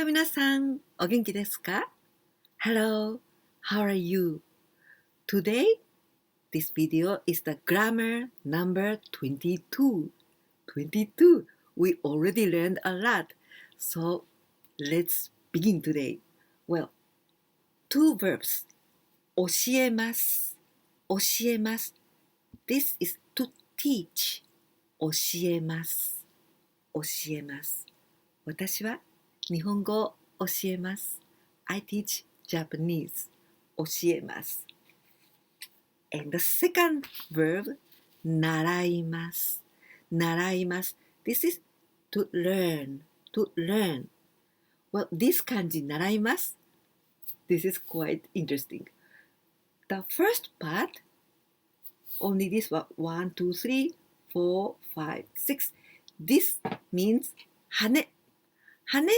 は皆さん、お元気ですか？ Hello, how are you? Today, this video is the grammar number 22. 22. We already learned a lot. So, let's begin today. Well, two verbs. 教えます。教えます。This is to teach. 教えます。教えます。私は日本語を教えます。I teach Japanese. 教えます。And the second verb, 習います。習います。This is to learn. To learn. Well, this 漢字習います。This is quite interesting. The first part, only this one, 1, 2, 3, 4, 5, 6. This means 羽。羽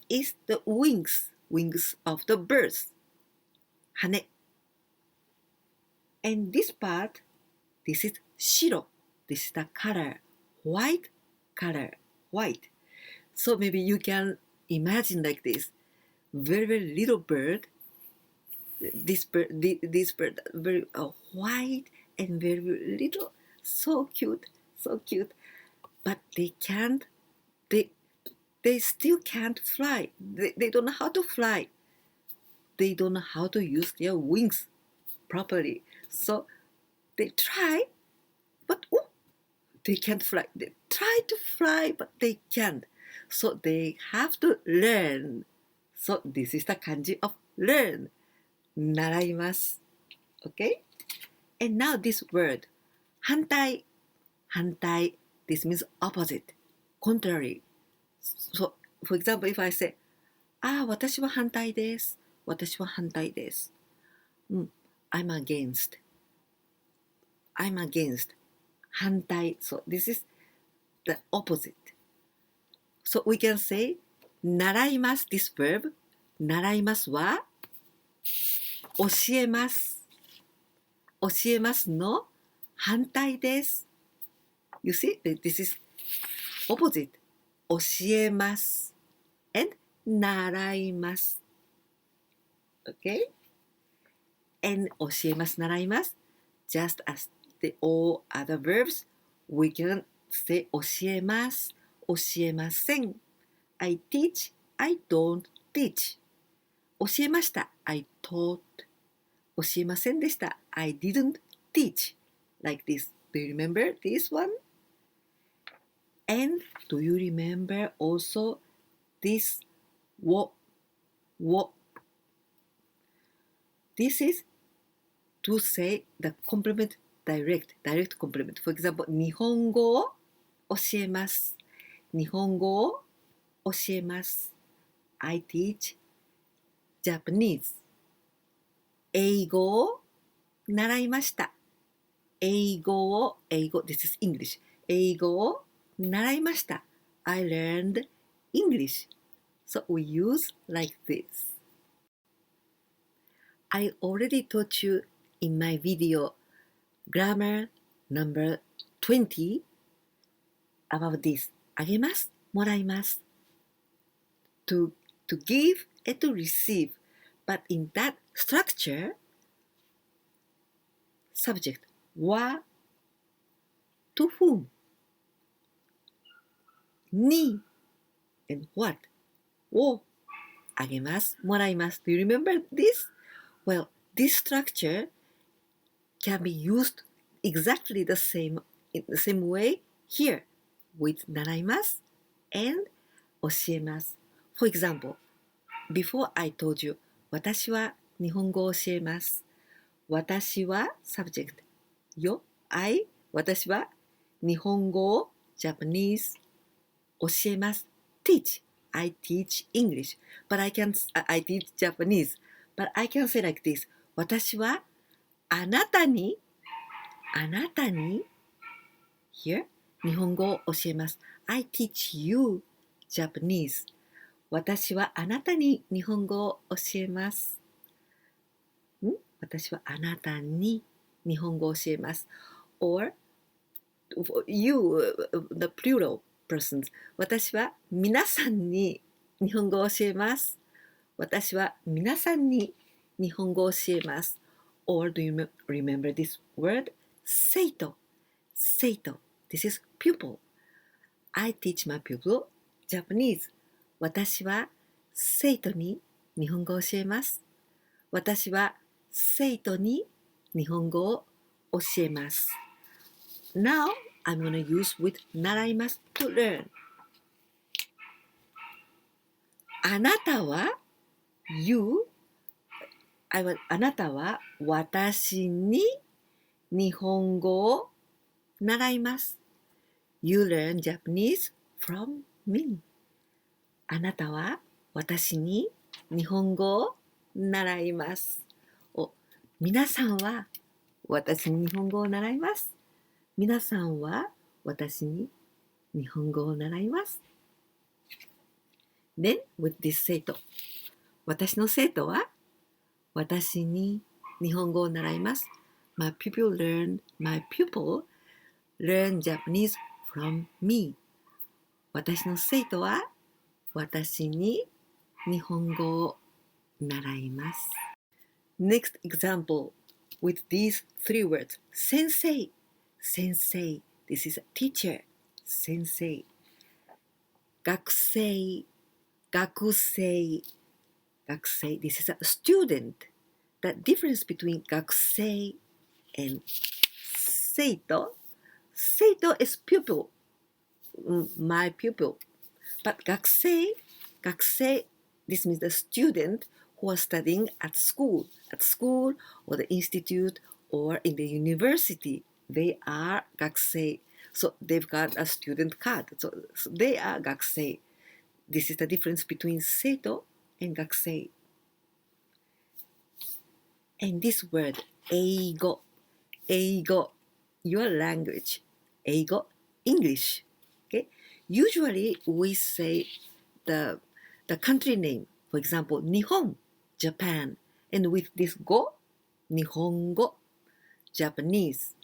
is the wings of the birds. 羽。And this part, this is 白. This is the color. White color. White. So maybe you can imagine like this. Very, very little bird. This bird, very white and very, very little. So cute. So cute. But they can't. They still can't fly. They don't know how to fly. They don't know how to use their wings properly. So they try, but they can't fly. They try to fly, but they can't. So they have to learn. So this is the kanji of learn. 習います。Okay? And now this word. 反対。反対。This means opposite. Contrary. So, for example, if I say, 私は反対です。私は反対です。I'm against. I'm against. 反対。So, this is the opposite. So, we can say, 習います。This verb. 習いますは、教えます。教えますの反対です。You see, this is opposite. 教えます and 習います okay and 教えます習います just as the all other verbs we can say 教えます教えません I teach I don't teach 教えました I taught 教えませんでした I didn't teach like this. Do you remember this one? And do you remember also this wo? This is to say the complement direct complement. For example, 日本語を教えます。日本語を教えます。I teach Japanese. 英語を習いました。英語、this is English. 英語を習いました。I learned English. So we use like this. I already taught you in my video grammar number 20 about this. あげます。もらいます。To give and to receive. But in that structure, subject は to whom? に and what? をあげます。もらいます。Do you remember this? Well, this structure can be used exactly the same in the same way here with 習います and 教えます。For example, before I told you 私は日本語を教えます。私は subject よ。私は日本語を Japanese 教えます。teach. I teach English. But I teach Japanese. But I can say like this. 私はあなたに here 日本語を教えます。I teach you Japanese. 私はあなたに日本語を教えます。私はあなたに日本語を教えます。Or you, the plural persons. 私は皆さんに日本語を教えます。私は皆さんに日本語を教えます。Or do you remember this word? 生徒。生徒。This is pupil. I teach my pupil Japanese. 私は生徒に日本語を教えます。私は生徒に日本語を教えます。Now, I'm going to use with 習います to learn. あなたは you あなたは私に日本語を習います。You learn Japanese from me. あなたは私に日本語を習います。皆さんは私に日本語を習います。皆さんは私に日本語を習います。Then, with this 生徒。私の生徒は私に日本語を習います。My pupil learn Japanese from me. 私の生徒は私に日本語を習います。Next example with these three words. 先生。先生。This is a teacher. 先生。学生。学生。学生。This is a student. The difference between 学生 and 生徒。生徒 is pupil. My pupil. But 学生。学生。This means the student who are studying at school or the institute or in the university. They are 学生. So they've got a student card. So they are 学生. This is the difference between 生徒 and 学生. And this word, 英語. 英語. Your language. 英語. English. Okay? Usually we say the country name. For example, 日本. Japan, and with this go, Nihongo, Japanese.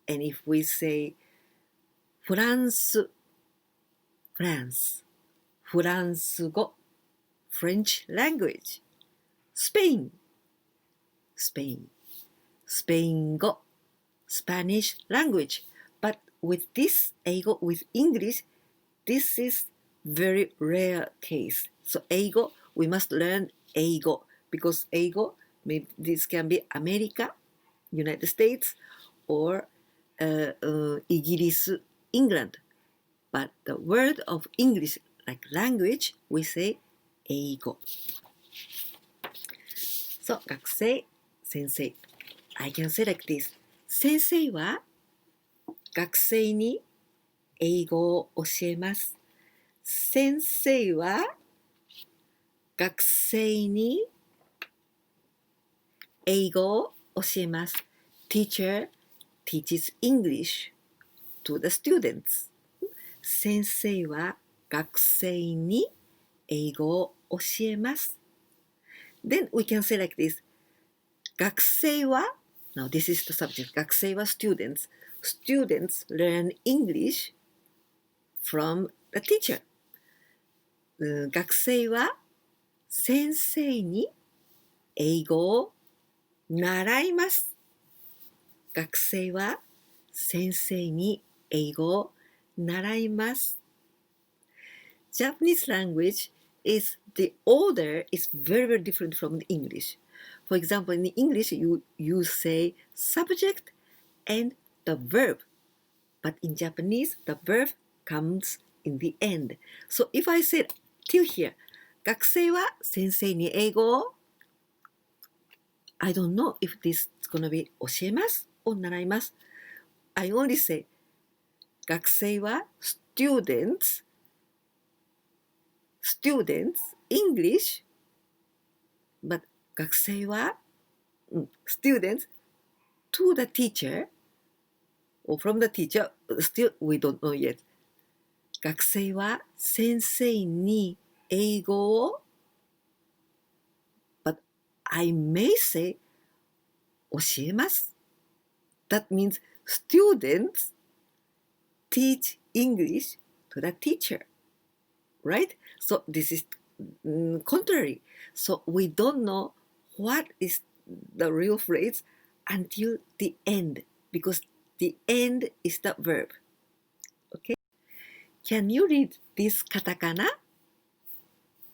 And if we say France, France, フランス語 French language, Spain, Spain, スペイン語 Spanish language. But with this 英語 with English, this is very rare case. So 英語 we must learn 英語. Because 英語, maybe this can be America, United States, or イギリス England. But the word of English, like language, we say 英語. So, 学生、先生. I can say like this. 先生は学生に英語を教えます。先生は学生に英語を教えます。Teacher teaches English to the students. 先生は学生に英語を教えます。Then we can say like this. 学生は Now this is the subject. 学生は students. Students learn English from the teacher. 学生は先生に英語を習います。学生は先生に英語を習います。Japanese language is the order is very, very different from English. For example, in English, you say subject and the verb. But in Japanese, the verb comes in the end. So if I say till here, 学生は先生に英語をI don't know if this is going to be 教えます or 習います。I only say 学生は students English but 学生は、students to the teacher or from the teacher still we don't know yet 学生は先生に英語を but I may say 教えます that means students teach English to the teacher right? So this is contrary. So we don't know what is the real phrase until the end, because the end is the verb. Okay? Can you read this katakana?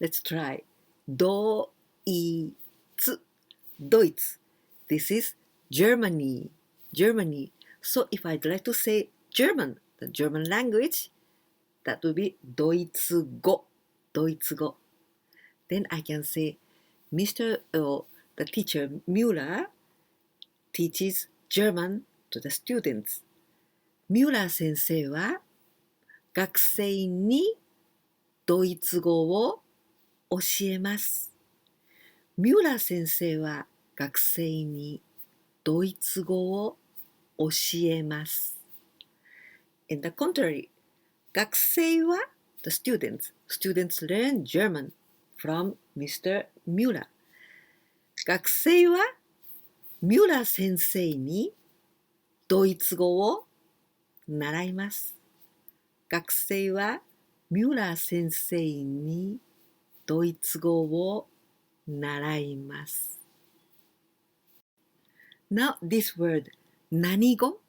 Let's try. ドイツ Deutsch. This is Germany. Germany. So if I'd like to say German, the German language, that would be ドイツ語 ドイツ語 Then I can say the teacher Müller teaches German to the students. ミューラー先生は学生にドイツ語を教えます。ミューラー先生は学生にドイツ語を教えます。In the contrary, 学生は the students. Students learn German from Mr. Müller. 学生はミューラー先生にドイツ語を習います。学生はミューラー先生にドイツ語を習います。Now this word 何語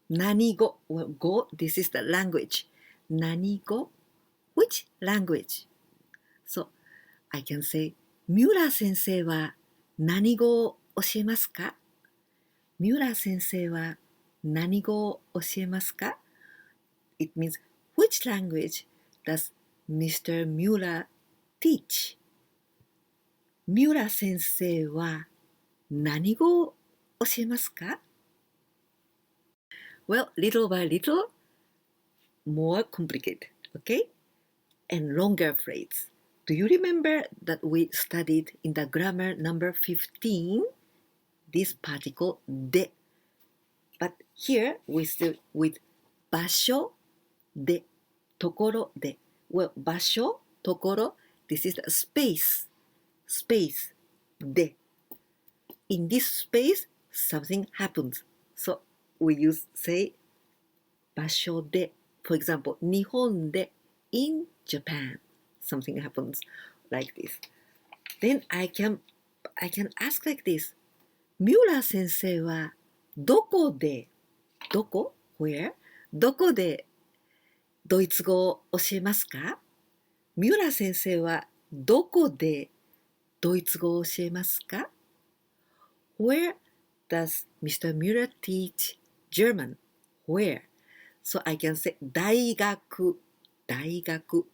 何語 語 This is the language 何語 Which language? So I can say ミューラー先生は何語を教えますか？ミューラー先生は何語を教えますか？ It means which language does Mr. Müller teach? ミューラー先生は何語を教えますか？ Well, little by little, more complicated, okay? And longer phrase. Do you remember that we studied in the grammar number 15 this particle で But here we still with 場所でところで Well, 場所ところ This is the space space で In this space something happens So we say 場所で For example 日本で In Japan something happens like this Then I can ask like this ミューラー先生はどこでどこ Where どこでドイツ語を教えますか？ミューラー先生はどこでドイツ語を教えますか？ Where does Mr. Müller teach German? Where? So I can say 大学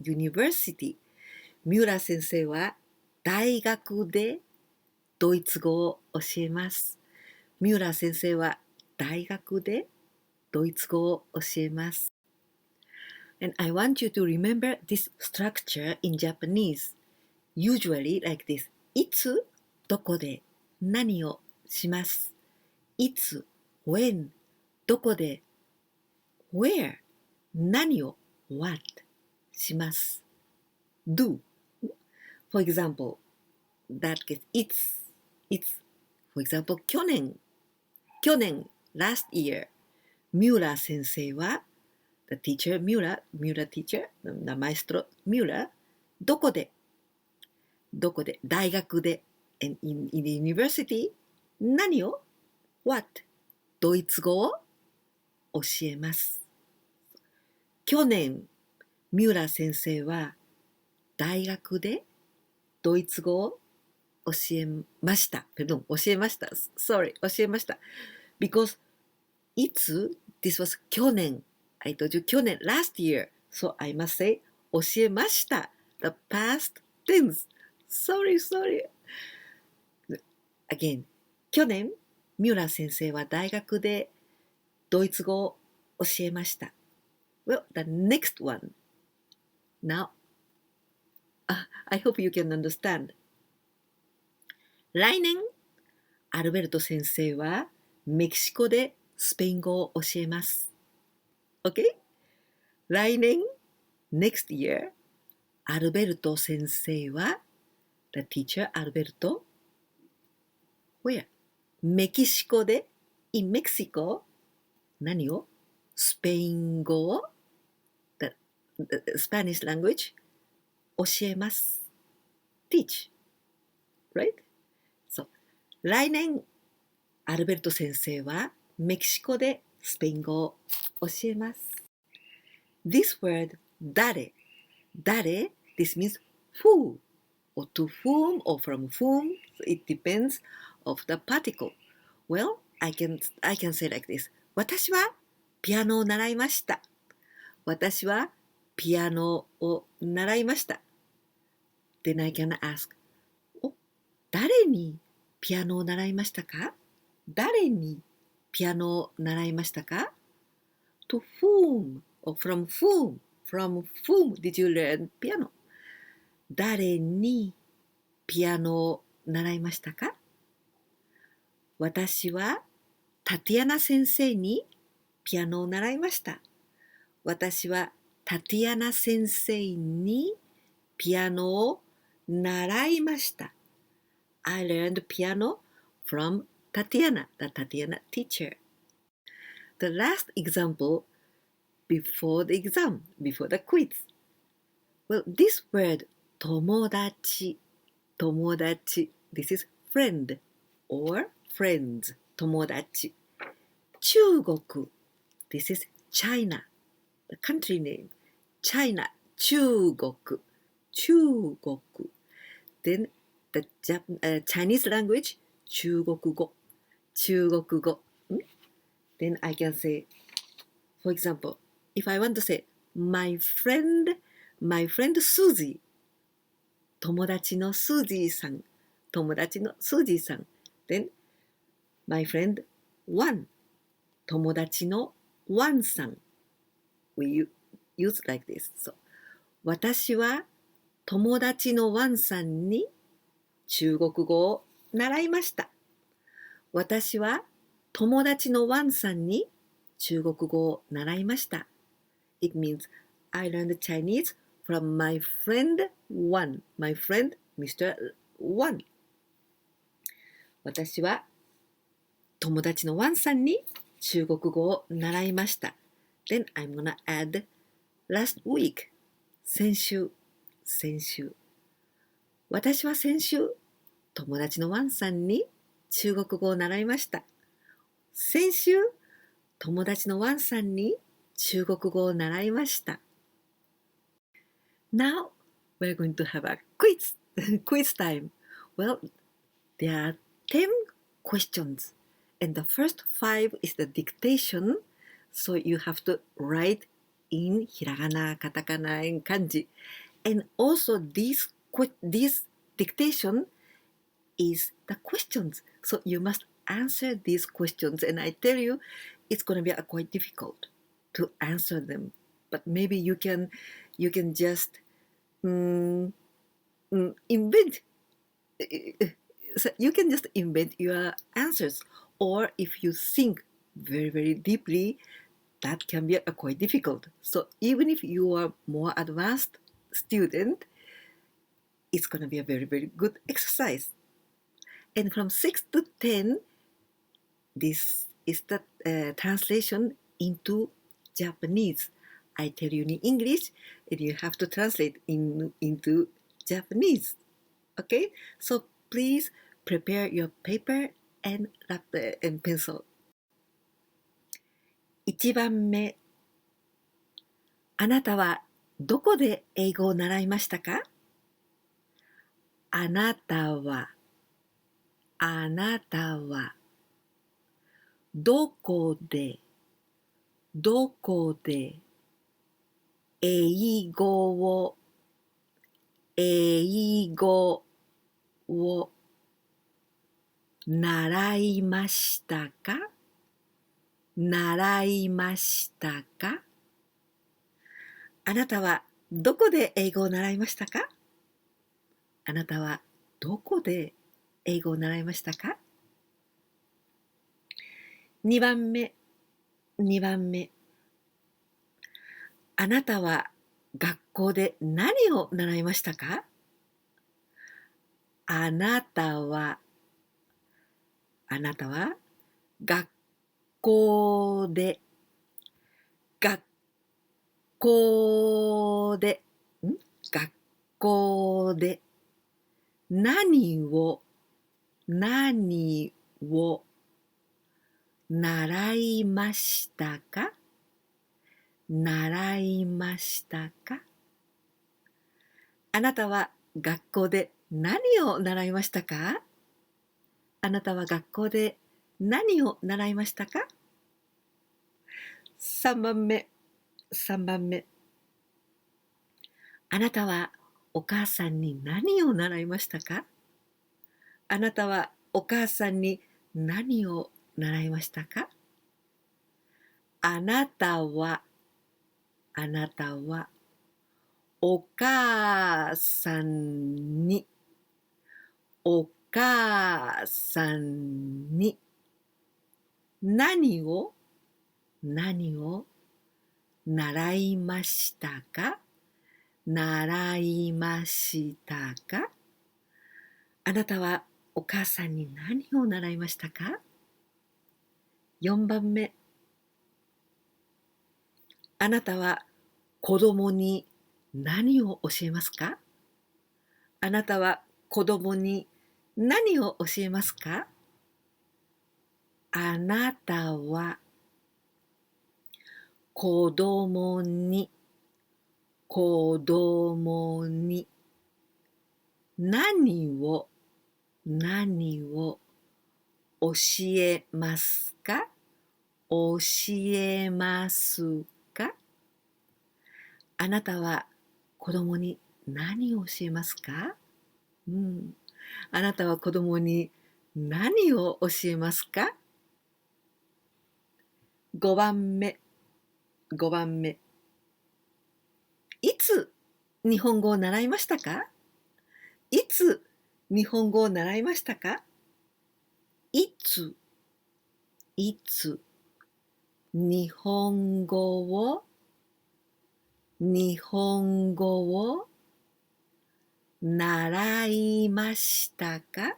University ミューラー先生は大学でドイツ語を教えます。ミューラー先生は大学でドイツ語を教えます。And I want you to remember this structure in Japanese. Usually like this. いつ、どこで、何をします。いつ、when、どこで、where、何を、what、します。do. For example, that gets it's. For example, 去年、last year, ミューラー先生はThe teacher Müller teacher, the maestro Müller, どこで大学で and in the university 何を what ドイツ語を教えます。去年ミューラー先生は大学でドイツ語を教えました。教えました。Sorry, 教えました。Because いつ This was 去年I told you 去年 last year. So I must say 教えました the past tense. Sorry. Again 去年ミューラー先生は大学でドイツ語を教えました。Well, the next one. Now, I hope you can understand. 来年アルベルト先生はメキシコでスペイン語を教えます。Okay? 来年 next year アルベルト先生は the teacher アルベルト where? メキシコで in Mexico 何をスペイン語を the Spanish language 教えます teach, right? そう。来年、アルベルト先生はメキシコでスペイン語を教えます。This word, 誰、this means who, or to whom, or from whom. So it depends of the particle. Well, I can say like this. 私はピアノを習いました。私はピアノを習いました。Then I can ask, 誰にピアノを習いましたか？誰にピアノを習いましたか？ To whom or from whom? From whom did you learn piano? 誰にピアノを習いましたか？私はタティアナ先生にピアノを習いました。私はタティアナ先生にピアノを習いました。I learned piano from Tatiana, the Tatiana teacher. The last example before the exam, before the quiz. Well, this word 友達, this is friend or friends, 友達。中国, this is China, the country name, China, 中国。Then the Chinese language, 中国語。Then I can say, for example, if I want to say, my friend Susie, 友達のスージーさん。Then, my friend One, 友達のワンさん。We use like this. So, 私は友達のワンさんに中国語を習いました。私は友達のワンさんに中国語を習いました。It means I learned Chinese from my friend One. My friend Mr. One. 私は友達のワンさんに中国語を習いました。Then I'm gonna add last week. 先週。私は先週、友達のワンさんに中国語を習いました。先週、友達のワンさんに中国語を習いました。Now, we're going to have a quiz. Quiz time. Well, there are 10 questions. And the first 5 is the dictation. So you have to write in hiragana, katakana, and kanji. And also this dictation is the questions. So you must answer these questions. And I tell you, it's going to be quite difficult to answer them. But maybe you can just invent. So you can just invent your answers. Or if you think very, very deeply, that can be quite difficult. So even if you are more advanced student, it's going to be a very, very good exercise. And from 6 to 10, this is the translation into Japanese. I tell you in English, and you have to translate into Japanese. Okay? So please prepare your paper and pencil. 1番目。あなたはどこで英語を習いましたか？あなたはどこで英語を習いましたか？あなたはどこで英語を習いましたか？あなたはどこで英語を習いましたか？ 2 番目。あなたは学校で何を習いましたか？あなたは学校で何を習いましたか？習いましたか？あなたは学校で何を習いましたか？あなたは学校で何を習いましたか？ 3 番目。あなたはお母さんに何を習いましたか？あなたはお母さんに何を習いましたか？あなたはお母さんに何を習いましたか？習いましたか？あなたはお母さんに何を習いましたか？ 4 番目。あなたは子供に何を教えますか？あなたは子供に何を教えますか？あなたは子供に何を教えますか？あなたは子供に何を教えますか？あなたは子供に何を教えますか？ 5 番目。いつ日本語を習いましたか？いつ日本語を習いましたか？いつ日本語を習いましたか？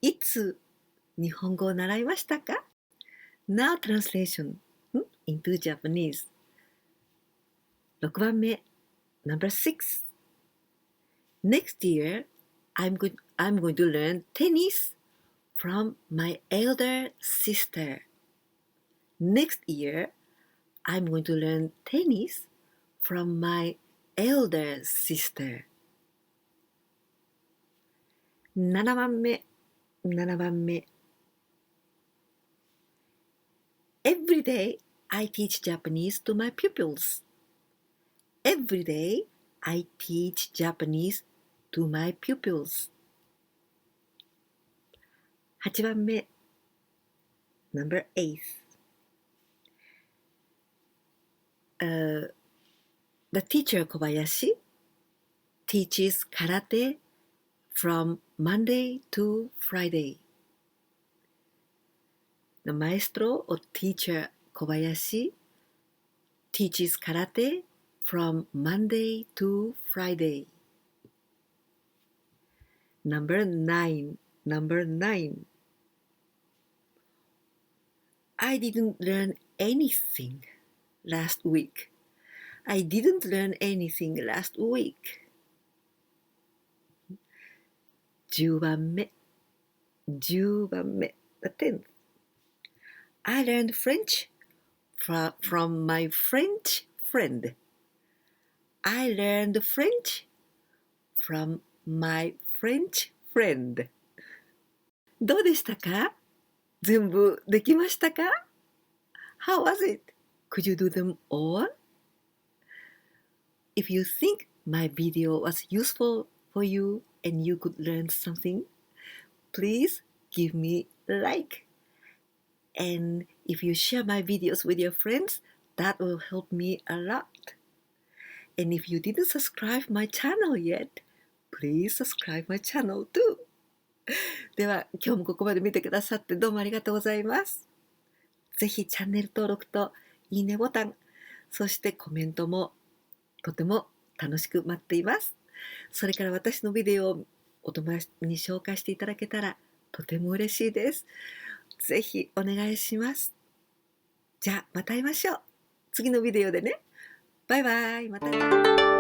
いつ日本語を習いましたか？ Now translation into Japanese。 6番目。Number 6。 Next year, I'm going to learn tennis from my elder sister. Next year, I'm going to learn tennis from my elder sister. 7番目。Every day, I teach Japanese to my pupils. Every day, I teach Japanese to my pupils. 8番目。Number 8. The teacher Kobayashi teaches karate from Monday to Friday. The maestro or teacher Kobayashi teaches karate from Monday to Friday. Number 9. I didn't learn anything last week. 10番目。The 10th. I learned French from my French friend. I learned French from my French friend. どうでしたか？全部できましたか？ How was it? Could you do them all? If you think my video was useful for you and you could learn something, please give me a like. And if you share my videos with your friends, that will help me a lot. And if you didn't subscribe my channel yet, please subscribe my channel too. では、今日もここまで見てくださってどうもありがとうございます。ぜひチャンネル登録といいねボタン、そしてコメントもとても楽しく待っています。それから私のビデオをお友達に紹介していただけたらとても嬉しいです。ぜひお願いします。じゃあまた会いましょう。次のビデオでね。バイバイ。またね。